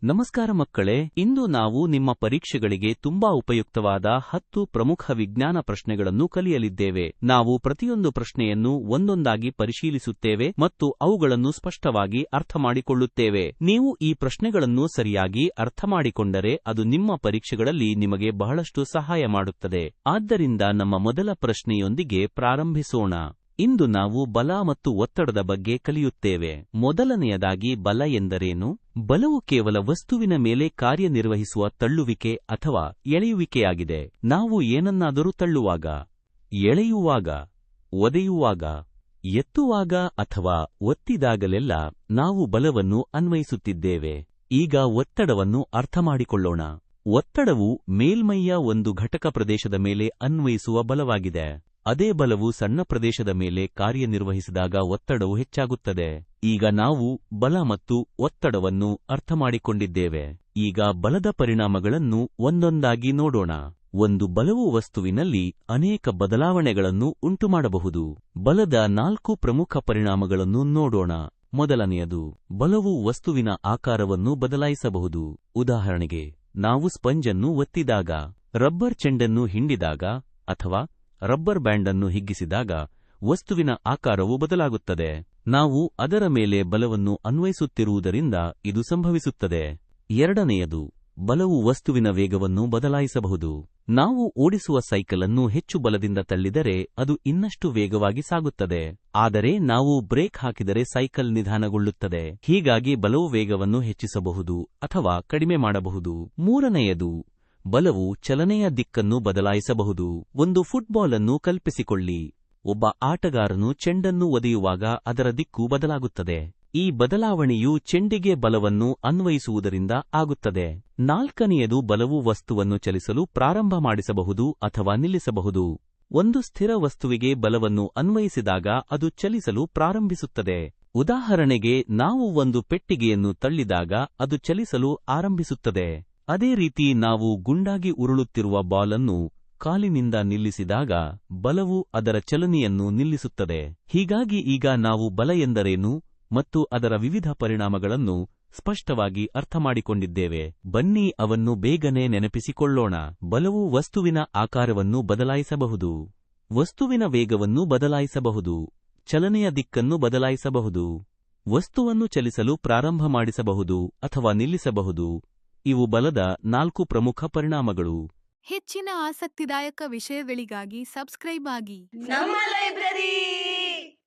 ನಮಸ್ಕಾರ ಮಕ್ಕಳೇ, ಇಂದು ನಾವು ನಿಮ್ಮ ಪರೀಕ್ಷೆಗಳಿಗೆ ತುಂಬಾ ಉಪಯುಕ್ತವಾದ 10 ಪ್ರಮುಖ ವಿಜ್ಞಾನ ಪ್ರಶ್ನೆಗಳನ್ನು ಕಲಿಯಲಿದ್ದೇವೆ. ನಾವು ಪ್ರತಿಯೊಂದು ಪ್ರಶ್ನೆಯನ್ನು ಒಂದೊಂದಾಗಿ ಪರಿಶೀಲಿಸುತ್ತೇವೆ ಮತ್ತು ಅವುಗಳನ್ನು ಸ್ಪಷ್ಟವಾಗಿ ಅರ್ಥಮಾಡಿಕೊಳ್ಳುತ್ತೇವೆ. ನೀವು ಈ ಪ್ರಶ್ನೆಗಳನ್ನು ಸರಿಯಾಗಿ ಅರ್ಥಮಾಡಿಕೊಂಡರೆ ಅದು ನಿಮ್ಮ ಪರೀಕ್ಷೆಗಳಲ್ಲಿ ನಿಮಗೆ ಬಹಳಷ್ಟು ಸಹಾಯ ಮಾಡುತ್ತದೆ. ಆದ್ದರಿಂದ ನಮ್ಮ ಮೊದಲ ಪ್ರಶ್ನೆಯೊಂದಿಗೆ ಪ್ರಾರಂಭಿಸೋಣ. ಇಂದು ನಾವು ಬಲ ಮತ್ತು ಒತ್ತಡದ ಬಗ್ಗೆ ಕಲಿಯುತ್ತೇವೆ. ಮೊದಲನೆಯದಾಗಿ, ಬಲ ಎಂದರೇನು? ಬಲವು ಕೇವಲ ವಸ್ತುವಿನ ಮೇಲೆ ಕಾರ್ಯನಿರ್ವಹಿಸುವ ತಳ್ಳುವಿಕೆ ಅಥವಾ ಎಳೆಯುವಿಕೆಯಾಗಿದೆ. ನಾವು ಏನನ್ನಾದರೂ ತಳ್ಳುವಾಗ, ಎಳೆಯುವಾಗ, ಒದೆಯುವಾಗ, ಎತ್ತುವಾಗ ಅಥವಾ ಒತ್ತಿದಾಗಲೆಲ್ಲ ನಾವು ಬಲವನ್ನು ಅನ್ವಯಿಸುತ್ತಿದ್ದೇವೆ. ಈಗ ಒತ್ತಡವನ್ನು ಅರ್ಥಮಾಡಿಕೊಳ್ಳೋಣ. ಒತ್ತಡವು ಮೇಲ್ಮೈಯ ಒಂದು ಘಟಕ ಪ್ರದೇಶದ ಮೇಲೆ ಅನ್ವಯಿಸುವ ಬಲವಾಗಿದೆ. ಅದೇ ಬಲವು ಸಣ್ಣ ಪ್ರದೇಶದ ಮೇಲೆ ಕಾರ್ಯನಿರ್ವಹಿಸಿದಾಗ ಒತ್ತಡವು ಹೆಚ್ಚಾಗುತ್ತದೆ. ಈಗ ನಾವು ಬಲ ಮತ್ತು ಒತ್ತಡವನ್ನು ಅರ್ಥಮಾಡಿಕೊಂಡಿದ್ದೇವೆ. ಈಗ ಬಲದ ಪರಿಣಾಮಗಳನ್ನು ಒಂದೊಂದಾಗಿ ನೋಡೋಣ. ಒಂದು ಬಲವು ವಸ್ತುವಿನಲ್ಲಿ ಅನೇಕ ಬದಲಾವಣೆಗಳನ್ನು ಉಂಟುಮಾಡಬಹುದು. ಬಲದ 4 ಪ್ರಮುಖ ಪರಿಣಾಮಗಳನ್ನು ನೋಡೋಣ. ಮೊದಲನೆಯದು, ಬಲವು ವಸ್ತುವಿನ ಆಕಾರವನ್ನು ಬದಲಾಯಿಸಬಹುದು. ಉದಾಹರಣೆಗೆ, ನಾವು ಸ್ಪಂಜ್ ಅನ್ನು ಒತ್ತಿದಾಗ, ರಬ್ಬರ್ ಚೆಂಡನ್ನು ಹಿಂಡಿದಾಗ ಅಥವಾ ರಬ್ಬರ್ ಬ್ಯಾಂಡ್ ಅನ್ನು ಹಿಗ್ಗಿಸಿದಾಗ ವಸ್ತುವಿನ ಆಕಾರವು ಬದಲಾಗುತ್ತದೆ. ನಾವು ಅದರ ಮೇಲೆ ಬಲವನ್ನು ಅನ್ವಯಿಸುತ್ತಿರುವುದರಿಂದ ಇದು ಸಂಭವಿಸುತ್ತದೆ. ಎರಡನೆಯದು, ಬಲವು ವಸ್ತುವಿನ ವೇಗವನ್ನು ಬದಲಾಯಿಸಬಹುದು. ನಾವು ಓಡಿಸುವ ಸೈಕಲ್ ಅನ್ನು ಹೆಚ್ಚು ಬಲದಿಂದ ತಳ್ಳಿದರೆ ಅದು ಇನ್ನಷ್ಟು ವೇಗವಾಗಿ ಸಾಗುತ್ತದೆ. ಆದರೆ ನಾವು ಬ್ರೇಕ್ ಹಾಕಿದರೆ ಸೈಕಲ್ ನಿಧಾನಗೊಳ್ಳುತ್ತದೆ. ಹೀಗಾಗಿ ಬಲವು ವೇಗವನ್ನು ಹೆಚ್ಚಿಸಬಹುದು ಅಥವಾ ಕಡಿಮೆ ಮಾಡಬಹುದು. ಮೂರನೆಯದು, ಬಲವು ಚಲನೆಯ ದಿಕ್ಕನ್ನು ಬದಲಾಯಿಸಬಹುದು. ಒಂದು ಫುಟ್ಬಾಲ್ ಅನ್ನು ಕಲ್ಪಿಸಿಕೊಳ್ಳಿ. ಒಬ್ಬ ಆಟಗಾರನು ಚೆಂಡನ್ನು ಒದೆಯುವಾಗ ಅದರ ದಿಕ್ಕು ಬದಲಾಗುತ್ತದೆ. ಈ ಬದಲಾವಣೆಯು ಚೆಂಡಿಗೆ ಬಲವನ್ನು ಅನ್ವಯಿಸುವುದರಿಂದ ಆಗುತ್ತದೆ. ನಾಲ್ಕನೆಯದು, ಬಲವು ವಸ್ತುವನ್ನು ಚಲಿಸಲು ಪ್ರಾರಂಭ ಮಾಡಿಸಬಹುದು ಅಥವಾ ನಿಲ್ಲಿಸಬಹುದು. ಒಂದು ಸ್ಥಿರ ವಸ್ತುವಿಗೆ ಬಲವನ್ನು ಅನ್ವಯಿಸಿದಾಗ ಅದು ಚಲಿಸಲು ಪ್ರಾರಂಭಿಸುತ್ತದೆ. ಉದಾಹರಣೆಗೆ, ನಾವು ಒಂದು ಪೆಟ್ಟಿಗೆಯನ್ನು ತಳ್ಳಿದಾಗ ಅದು ಚಲಿಸಲು ಆರಂಭಿಸುತ್ತದೆ. ಅದೇ ರೀತಿ ನಾವು ಗುಂಡಾಗಿ ಉರುಳುತ್ತಿರುವ ಬಾಲ್ ಅನ್ನು ಕಾಲಿನಿಂದ ನಿಲ್ಲಿಸಿದಾಗ ಬಲವು ಅದರ ಚಲನೆಯನ್ನು ನಿಲ್ಲಿಸುತ್ತದೆ. ಹೀಗಾಗಿ ಈಗ ನಾವು ಬಲ ಎಂದರೇನು ಮತ್ತು ಅದರ ವಿವಿಧ ಪರಿಣಾಮಗಳನ್ನು ಸ್ಪಷ್ಟವಾಗಿ ಅರ್ಥಮಾಡಿಕೊಂಡಿದ್ದೇವೆ. ಬನ್ನಿ ಅವನ್ನು ಬೇಗನೆ ನೆನಪಿಸಿಕೊಳ್ಳೋಣ. ಬಲವು ವಸ್ತುವಿನ ಆಕಾರವನ್ನು ಬದಲಾಯಿಸಬಹುದು, ವಸ್ತುವಿನ ವೇಗವನ್ನು ಬದಲಾಯಿಸಬಹುದು, ಚಲನೆಯ ದಿಕ್ಕನ್ನು ಬದಲಾಯಿಸಬಹುದು, ವಸ್ತುವನ್ನು ಚಲಿಸಲು ಪ್ರಾರಂಭ ಮಾಡಿಸಬಹುದು ಅಥವಾ ನಿಲ್ಲಿಸಬಹುದು. ಇವು ಬಲದ 4 ಪ್ರಮುಖ ಪರಿಣಾಮಗಳು. ಹೆಚ್ಚಿನ ಆಸಕ್ತಿದಾಯಕ ವಿಷಯಗಳಿಗಾಗಿ ಸಬ್ಸ್ಕ್ರೈಬ್ ಆಗಿ ನಮ್ಮ ಲೈಬ್ರರಿ.